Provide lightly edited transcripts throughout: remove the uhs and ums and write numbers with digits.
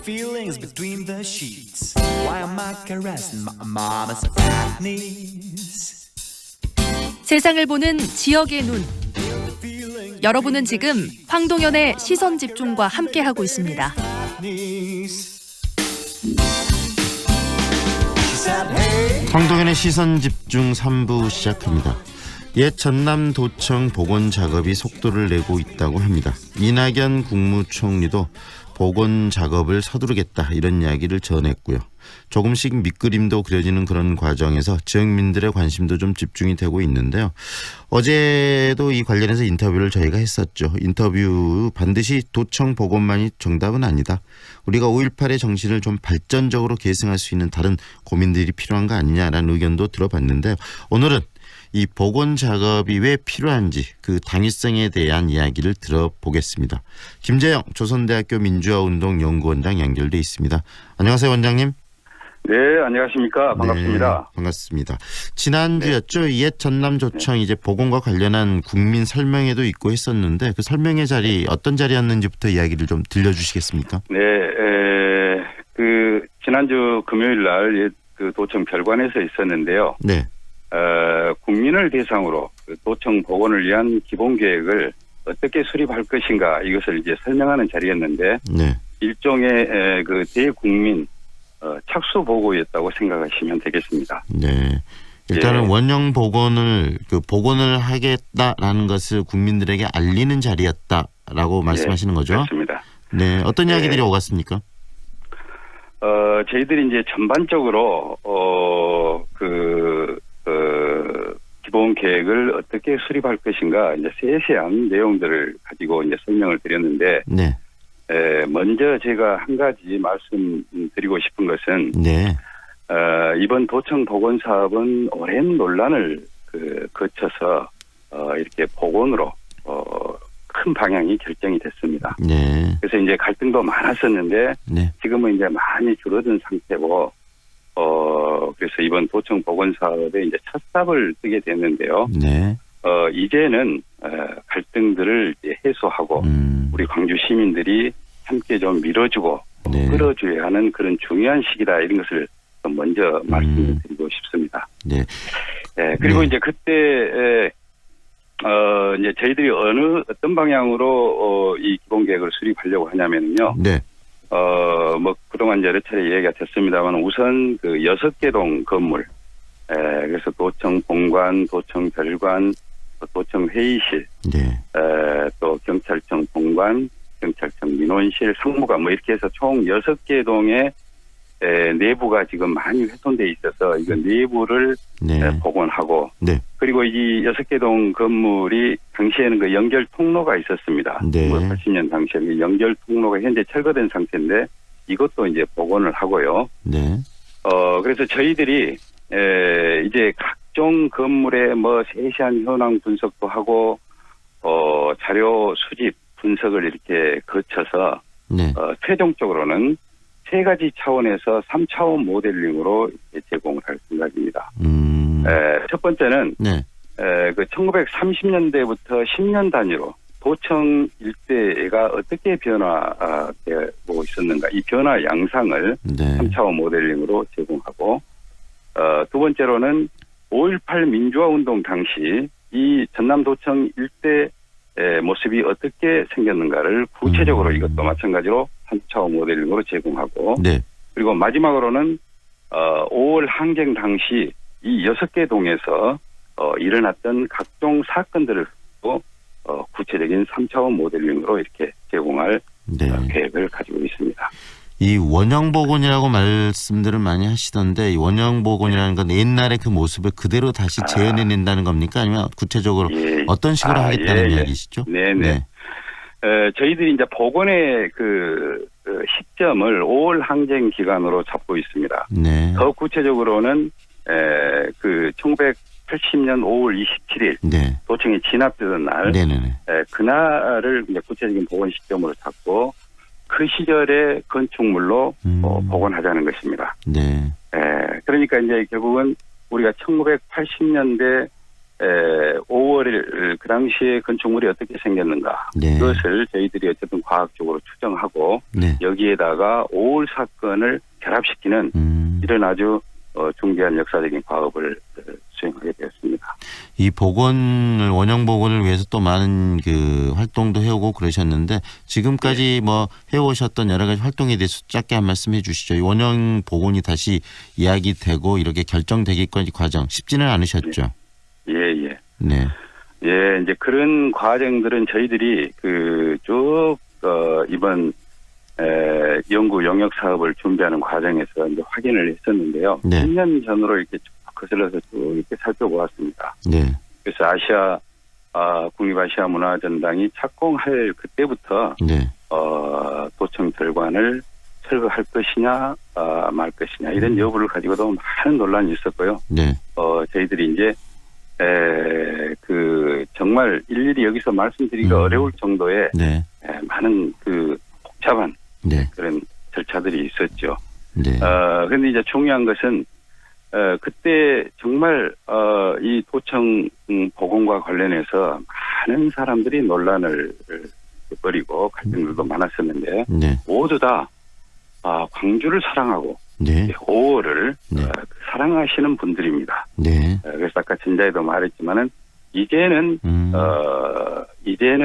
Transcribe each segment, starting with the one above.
feelings between the sheets. Why am I caressing my mama's fat knees? 세상을 보는 지역의 눈. 여러분은 지금 황동현의 시선 집중과 함께하고 있습니다. 황동현의 시선 집중 3부 시작합니다. 옛 전남도청 복원 작업이 속도를 내고 있다고 합니다. 이낙연 국무총리도 복원 작업을 서두르겠다 이런 이야기를 전했고요. 조금씩 밑그림도 그려지는 그런 과정에서 지역민들의 관심도 좀 집중이 되고 있는데요. 어제도 이 관련해서 인터뷰를 저희가 했었죠. 인터뷰 반드시 도청 복원만이 정답은 아니다. 우리가 5.18의 정신을 좀 발전적으로 계승할 수 있는 다른 고민들이 필요한 거 아니냐라는 의견도 들어봤는데요. 오늘은 이 복원 작업이 왜 필요한지 그 당위성에 대한 이야기를 들어보겠습니다. 김재영 조선대학교 민주화운동연구원장 연결돼 있습니다. 안녕하세요, 원장님. 네, 안녕하십니까. 반갑습니다. 네, 반갑습니다. 지난주였죠. 네. 옛 전남도청 이제 복원과 관련한 국민 설명회도 있고 했었는데 그 설명회 자리 어떤 자리였는지부터 이야기를 좀 들려주시겠습니까? 네, 지난주 금요일 날 그 도청 별관에서 있었는데요. 네. 국민을 대상으로 그 도청 복원을 위한 기본 계획을 어떻게 수립할 것인가 이것을 이제 설명하는 자리였는데 네. 일종의 그 대국민 착수 보고였다고 생각하시면 되겠습니다. 네. 일단은 예. 원형 복원을 복원을 하겠다라는 것을 국민들에게 알리는 자리였다라고 말씀하시는 거죠? 그렇습니다. 네. 어떤 이야기들이 오갔습니까? 저희들이 이제 전반적으로 기본 계획을 어떻게 수립할 것인가 이제 세세한 내용들을 가지고 이제 설명을 드렸는데, 네. 먼저 제가 한 가지 말씀드리고 싶은 것은, 네. 이번 도청 복원 사업은 오랜 논란을 거쳐서 이렇게 복원으로 큰 방향이 결정이 됐습니다. 네. 그래서 이제 갈등도 많았었는데, 네. 지금은 이제 많이 줄어든 상태고, 그래서 이번 도청 복원 사업에 이제 첫 삽을 뜨게 됐는데요. 네. 이제는 갈등들을 이제 해소하고 우리 광주 시민들이 함께 좀 밀어주고 네. 끌어줘야 하는 그런 중요한 시기다 이런 것을 좀 먼저 말씀드리고 싶습니다. 네. 그리고 네. 이제 그때 이제 저희들이 어떤 방향으로 이 기본 계획을 수립하려고 하냐면요. 네. 그동안 여러 차례 얘기가 됐습니다만 우선 그 6개 동 건물, 그래서 도청 본관, 도청 별관, 도청 회의실, 네. 또 경찰청 본관, 경찰청 민원실, 상무관 이렇게 해서 총 6개 동의 내부가 지금 많이 훼손돼 있어서 이거 내부를 네. 복원하고, 네. 그리고 이 6개 동 건물이 당시에는 그 연결 통로가 있었습니다. 네. 80년 당시에 연결 통로가 현재 철거된 상태인데 이것도 이제 복원을 하고요. 네. 그래서 저희들이 이제 각종 건물의 세세한 현황 분석도 하고 자료 수집 분석을 이렇게 거쳐서 네. 최종적으로는 3가지 차원에서 3차원 모델링으로 제공을 할 생각입니다. 첫 번째는 네. 그 1930년대부터 10년 단위로 도청 일대가 어떻게 변화되고 있었는가 이 변화 양상을 네. 3차원 모델링으로 제공하고, 두 번째로는 5.18 민주화 운동 당시 이 전남도청 일대 모습이 어떻게 생겼는가를 구체적으로 이것도 마찬가지로 3차원 모델링으로 제공하고, 네. 그리고 마지막으로는 5월 항쟁 당시 이 6개 동에서 일어났던 각종 사건들을 또 구체적인 3차원 모델링으로 이렇게 제공할 네. 계획을 가지고 있습니다. 이 원형 복원이라고 말씀들을 많이 하시던데 이 원형 복원이라는 건 옛날의 그 모습을 그대로 다시 재현해낸다는 겁니까? 아니면 구체적으로 어떤 식으로 하겠다는 이야기시죠? 네네. 저희들이 이제 복원의 그 시점을 5월 항쟁 기간으로 잡고 있습니다. 네. 더 구체적으로는 그 1980년 5월 27일 네. 도청이 진압되던 날, 네네네. 그날을 이제 구체적인 복원 시점으로 잡고 그 시절의 건축물로 복원하자는 것입니다. 네. 그러니까 이제 결국은 우리가 1980년대 5월 그 당시에 건축물이 어떻게 생겼는가 네. 그것을 저희들이 어쨌든 과학적으로 추정하고 네. 여기에다가 5월 사건을 결합시키는 이런 아주 중대한 역사적인 과업을 수행하게 되었습니다. 이 복원을 원형 복원을 위해서 또 많은 그 활동도 해오고 그러셨는데 지금까지 뭐 해오셨던 여러 가지 활동에 대해서 짧게 한 말씀 해주시죠. 이 원형 복원이 다시 이야기되고 이렇게 결정되기까지 과정 쉽지는 않으셨죠. 예. 네. 예, 이제 그런 과정들은 저희들이 쭉 이번 연구 용역 사업을 준비하는 과정에서 이제 확인을 했었는데요. 네. 10년 전으로 이렇게 쭉 거슬러서 쭉 이렇게 살펴보았습니다. 네. 그래서 국립아시아문화전당이 착공할 그때부터 네. 도청 절관을 철거할 것이냐 말 것이냐 이런 여부를 가지고도 많은 논란이 있었고요. 네. 저희들이 이제 정말 일일이 여기서 말씀드리기가 어려울 정도의 네. 많은 복잡한 네. 그런 절차들이 있었죠. 네. 그런데 이제 중요한 것은 그때 정말 이 도청 복원과 관련해서 많은 사람들이 논란을 벌이고 갈등들도 많았었는데 네. 모두 다 광주를 사랑하고 네. 5월을 네. 사랑하시는 분들입니다. 네. 그래서 아까 전자에도 말했지만은 이제는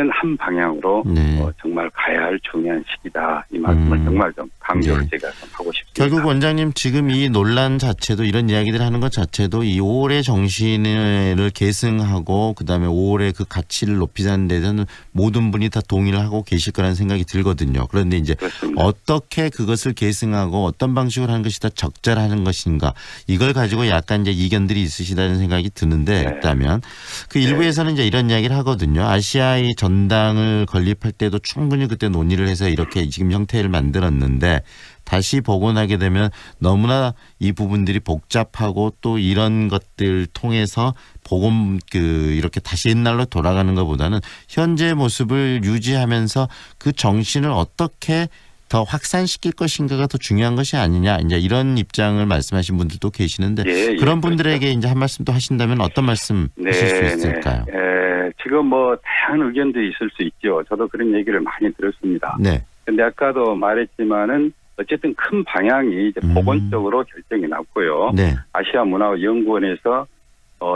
한 방향으로 네. 정말 가야 할 중요한 시기다. 이 말씀을 정말 좀 강조를 네. 제가 좀 하고 싶습니다. 결국 원장님 지금 이 논란 자체도 이런 이야기들 하는 것 자체도 이 5월의 정신을 계승하고 그다음에 5월의 그 가치를 높이자는 데는 모든 분이 다 동의를 하고 계실 거라는 생각이 들거든요. 그런데 이제 그렇습니다. 어떻게 그것을 계승하고 어떤 방식으로 하는 것이 더 적절하는 것인가 이걸 가지고 약간 이제 이견들이 있으시다는 생각이 드는데 네. 있다면 그 일부에서는 이제 이런 이야기를 하거든요. 아시아의 전당을 건립할 때도 충분히 그때 논의를 해서 이렇게 지금 형태를 만들었는데 다시 복원하게 되면 너무나 이 부분들이 복잡하고 또 이런 것들 통해서 복원 이렇게 다시 옛날로 돌아가는 것보다는 현재 모습을 유지하면서 그 정신을 어떻게 더 확산시킬 것인가가 더 중요한 것이 아니냐 이제 이런 입장을 말씀하신 분들도 계시는데 그런 분들에게 이제 한 말씀 또 하신다면 어떤 말씀 하실 수 있을까요? 지금 뭐 다양한 의견들이 있을 수 있죠. 저도 그런 얘기를 많이 들었습니다. 네. 근데 아까도 말했지만은 어쨌든 큰 방향이 이제 복원적으로 결정이 났고요. 네. 아시아문화연구원에서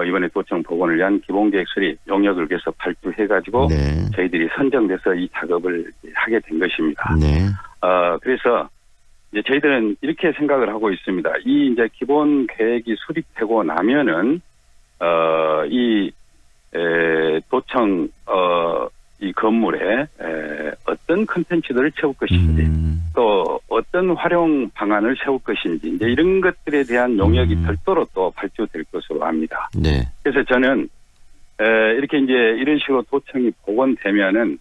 이번에 도청 복원을 위한 기본계획 수립 용역을 위해서 발주해가지고 네. 저희들이 선정돼서 이 작업을 하게 된 것입니다. 네. 그래서 이제 저희들은 이렇게 생각을 하고 있습니다. 이 이제 기본 계획이 수립되고 나면은 도청 이 건물에 어떤 컨텐츠들을 채울 것인지 또 어떤 활용 방안을 세울 것인지 이제 이런 것들에 대한 용역이 별도로 또 발주될 것으로 압니다. 네. 그래서 저는 이렇게 이제 이런 식으로 도청이 복원되면은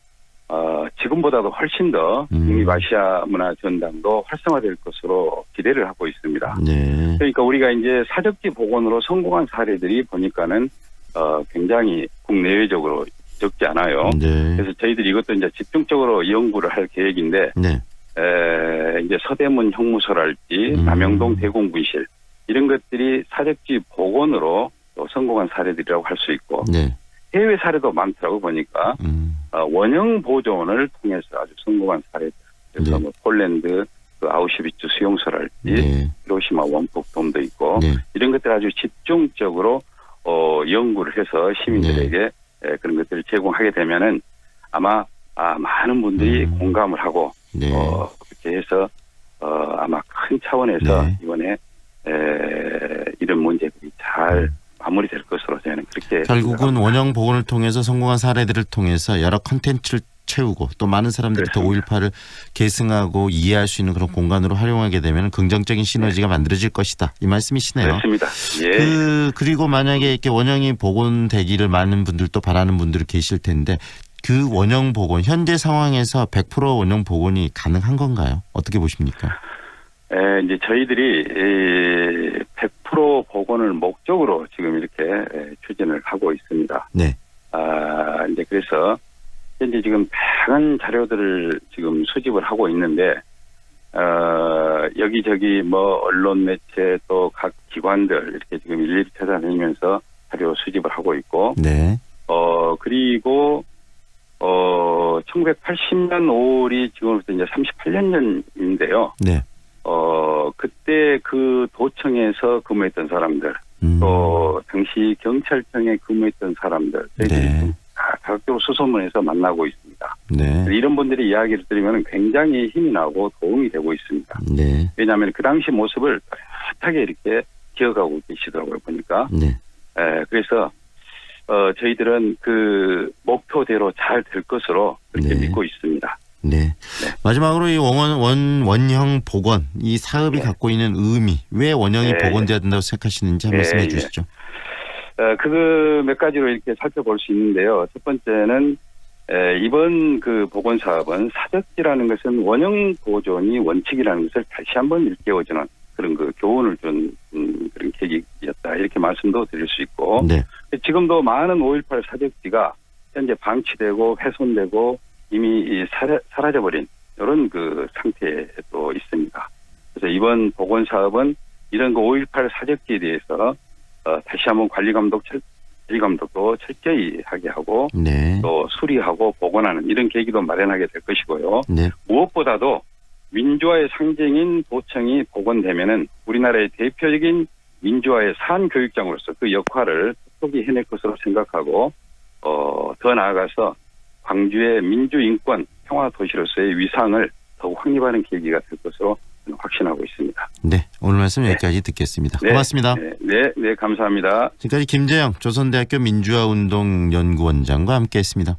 지금보다도 훨씬 더 국립아시아문화전당도 활성화될 것으로 기대를 하고 있습니다. 네. 그러니까 우리가 이제 사적지 복원으로 성공한 사례들이 보니까는 굉장히 국내외적으로 적지 않아요. 네. 그래서 저희들이 이것도 이제 집중적으로 연구를 할 계획인데, 네. 이제 서대문 형무소랄지 남영동 대공분실 이런 것들이 사적지 복원으로 또 성공한 사례들이라고 할 수 있고, 네. 해외 사례도 많더라고 보니까 원형 보존을 통해서 아주 성공한 사례들. 그래서 네. 뭐 폴란드 그 아우슈비츠 수용소랄지 네. 히로시마 원폭돔도 있고 네. 이런 것들 아주 집중적으로 연구를 해서 시민들에게 그런 것들을 제공하게 되면은 아마 많은 분들이 공감을 하고 네. 그렇게 해서 아마 큰 차원에서 네. 이번에 이런 문제들이 잘 마무리될 것으로 저는 그렇게 결국은 생각합니다. 원형 복원을 통해서 성공한 사례들을 통해서 여러 컨텐츠를 채우고 또 많은 사람들이 더 5.18을 계승하고 이해할 수 있는 그런 공간으로 활용하게 되면 긍정적인 시너지가 만들어질 것이다. 이 말씀이시네요. 그렇습니다. 예. 그리고 만약에 이렇게 원형이 복원되기를 많은 분들도 바라는 분들이 계실 텐데 그 원형 복원 현재 상황에서 100% 원형 복원이 가능한 건가요? 어떻게 보십니까? 이제 저희들이 100% 복원을 목적으로 지금 이렇게 추진을 하고 있습니다. 네. 이제 그래서 현재 지금 다양한 자료들을 지금 수집을 하고 있는데 여기저기 뭐 언론 매체 또 각 기관들 이렇게 지금 일일이 찾아다니면서 자료 수집을 하고 있고, 네. 그리고 1980년 5월이 지금부터 이제 38년 전인데요. 네. 그때 그 도청에서 근무했던 사람들, 또 당시 경찰청에 근무했던 사람들, 저희들이 네. 다 각종 수소문에서 만나고 있습니다. 네. 이런 분들의 이야기를 들으면 굉장히 힘이 나고 도움이 되고 있습니다. 네. 왜냐하면 그 당시 모습을 뚜렷하게 이렇게 기억하고 계시더라고요, 보니까. 네. 그래서 저희들은 그 목표대로 잘 될 것으로 그렇게 네. 믿고 있습니다. 네. 마지막으로 이 원형 복원 이 사업이 갖고 있는 의미, 왜 원형이 네. 복원돼야 된다고 생각하시는지 한 말씀해 주시죠. 그 몇 가지로 이렇게 살펴볼 수 있는데요. 첫 번째는 이번 그 복원 사업은 사적지라는 것은 원형 보존이 원칙이라는 것을 다시 한번 일깨워주는 그런 그 교훈을 준 그런 계기였다. 이렇게 말씀도 드릴 수 있고, 네. 지금도 많은 5.18 사적지가 현재 방치되고 훼손되고 이미 사라져버린 이런 그 상태에 또 있습니다. 그래서 이번 복원 사업은 이런 그 5.18 사적지에 대해서 다시 한번 관리 감독도 철저히 하게 하고, 네. 또 수리하고 복원하는 이런 계기도 마련하게 될 것이고요. 네. 무엇보다도 민주화의 상징인 도청이 복원되면은 우리나라의 대표적인 민주화의 산교육장으로서 그 역할을 톡톡히 해낼 것으로 생각하고, 더 나아가서 광주의 민주인권 평화도시로서의 위상을 더욱 확립하는 계기가 될 것으로 확신하고 있습니다. 네. 오늘 말씀 여기까지 듣겠습니다. 네. 고맙습니다. 네, 감사합니다. 지금까지 김재영 조선대학교 민주화운동연구원장과 함께했습니다.